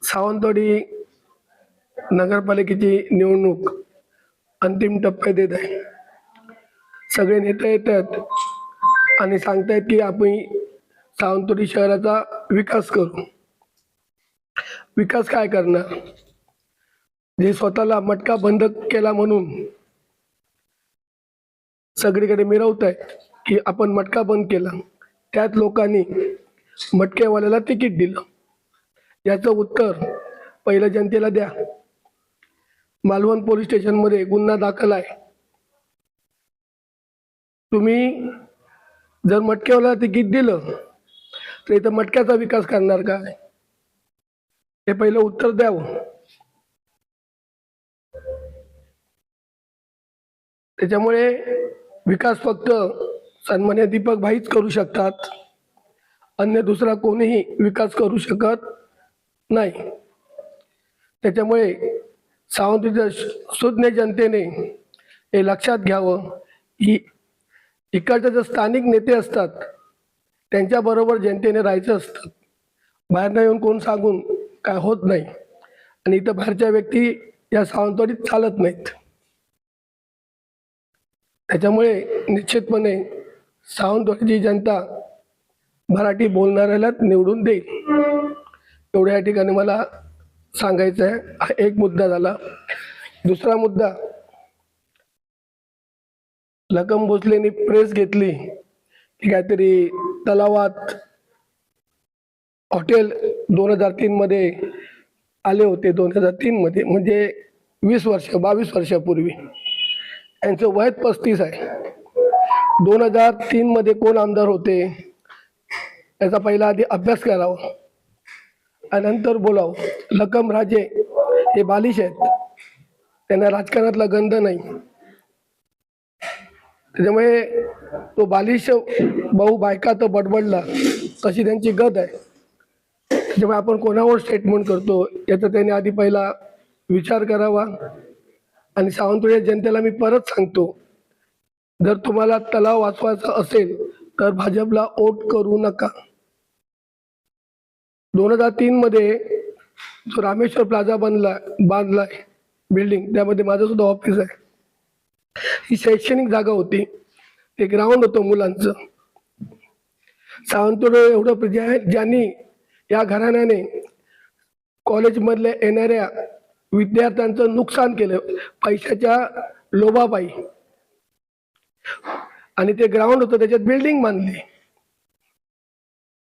सावंतवाडी नगरपालिकेची निवडणूक अंतिम टप्प्यात येत आहे. सगळे नेते येतात आणि सांगतायत की आपण सावंतवाडी शहराचा विकास करू. विकास काय करणार? जे स्वतःला मटका बंद केला म्हणून सगळीकडे मिरवत आहेत की आपण मटका बंद केला, त्याच लोकांनी मटकेवाल्याला तिकीट दिलं. याचं उत्तर पहिलं जनतेला द्या. मालवण पोलीस स्टेशनमध्ये गुन्हा दाखल आहे. तुम्ही जर मटक्यावाल्याला तिकीट दिलं तर इथं मटक्याचा विकास करणार काय? हे पहिलं उत्तर द्यावं. त्याच्यामुळे विकास फक्त सन्मान्य दीपक भाईच करू शकतात, अन्य दुसरा कोणीही विकास करू शकत नाही. त्याच्यामुळे सावंतवाडीच्या सुज्ञ जनतेने हे लक्षात घ्यावं की इकडचे जे स्थानिक नेते असतात त्यांच्याबरोबर जनतेने राहायचं असतं. बाहेरनं येऊन कोण सांगून काय होत नाही आणि इथं बाहेरच्या व्यक्ती या सावंतवाडीत चालत नाहीत. त्याच्यामुळे निश्चितपणे सावंतवाडीची जनता मराठी बोलणाऱ्यालाच निवडून देईल. एवढ्या ठिकाणी मला सांगायचं आहे. हा एक मुद्दा झाला. दुसरा मुद्दा, लखन भोसलेंनी प्रेस घेतली की काहीतरी तलावात हॉटेल 2003 मध्ये आले होते. 2003 मध्ये म्हणजे 22 वर्षापूर्वी. यांचं वय 35 आहे. 2003 मध्ये कोण आमदार होते याचा पहिला आधी अभ्यास करावा आणि नंतर बोलावं. लखन राजे हे बालिश आहेत, त्यांना राजकारणातला गंध नाही. त्याच्यामुळे तो बालिश भाऊ बायका तर बडबडला तशी त्यांची गद आहे. त्याच्यामुळे आपण कोणावर स्टेटमेंट करतो याचा त्यांनी आधी पहिला विचार करावा. आणि सावंतवाडी जनतेला मी परत सांगतो, जर तुम्हाला तलाव वाचवायचा असेल तर भाजपला वोट करू नका. 2003 मध्ये जो रामेश्वर प्लाझा बांधलाय बिल्डिंग, त्यामध्ये माझं सुद्धा ऑफिस आहे. ही शैक्षणिक जागा होती, ते ग्राउंड होतं मुलांचं. सावंतवाडी एवढं ज्यांनी या घराण्याने कॉलेजमधल्या येणाऱ्या विद्यार्थ्यांचं नुकसान केलं पैशाच्या लोभापायी, आणि ते ग्राउंड होतं त्याच्यात बिल्डिंग बांधली.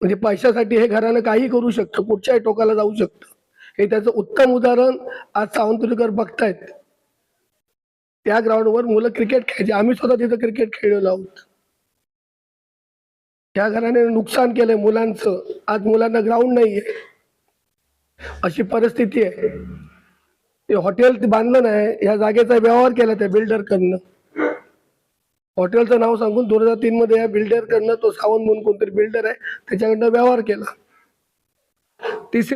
म्हणजे पैशासाठी हे घरानं काही करू शकतं, कुठच्याही टोकाला जाऊ शकतं. हे त्याचं उत्तम उदाहरण आज सावंतवाडीकर बघतायत. त्या ग्राउंडवर मुलं क्रिकेट खेळायचे, आम्ही स्वतः तिथं क्रिकेट खेळलेलो आहोत. त्या घराने नुकसान केलंय मुलांचं. आज मुलांना ग्राउंड नाहीये, अशी परिस्थिती आहे. ते हॉटेल बांधलं नाही, या जागेचा व्यवहार केला त्या बिल्डरकडनं. हॉटेलचं नाव सांगून 2003 मध्ये या बिल्डरकडनं, तो सावंत म्हणून कोणतरी बिल्डर आहे, त्याच्याकडनं व्यवहार केला. तिसरी